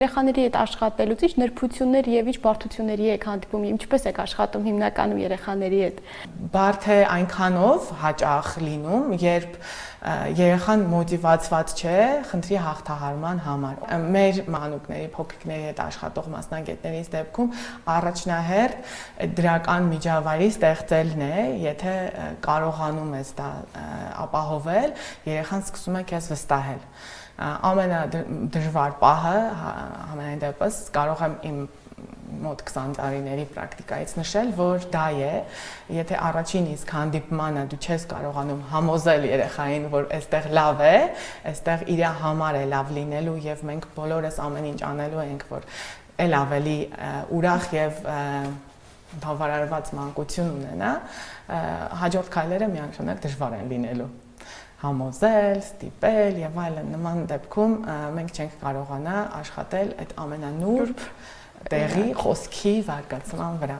Երեխաների հետ աշխատելուց ինչ նրբություններ եւ ինչ բարդությունների եք հանդիպում, ինչպես եք աշխատում հիմնականում երեխաների հետ։ Բարդ է այնքանով հաճախ լինում, երբ երեխան մոտիվացված չէ խնդրի հաղթահարման համար։ Մեր մանուկների, փոքրիկների հետ աշխատող մասնագետներից դեպքում առաջնահերթ դրական միջավայրի ստեղծելն է, եթե կարողանում ես դա ապահովել, երեխան սկսում է քեզ վստահել։ Ամենադժվար պահը համենայն դեպս կարող եմ իմ մոտ 20 տարիների պրակտիկայից նշել, որ դա է, եթե առաջին իսկ հանդիպմանը դու չես կարողանում համոզել երեխային, որ այստեղ լավ է, այստեղ իր համար է լավ լինելու եւ մենք բոլորս ամեն ինչ անելու ենք, որ այլ ավելի ուրախ եւ բավարարված մանկություն ունենա, հաջորդ քայլերը միանշանակ դժվար են լինելու։ Համոզել, ստիպել եւ այլն նման դեպքում մենք չենք կարողանա աշխատել այդ ամենանուրբ տեղի խոսքի զարգացման վրա։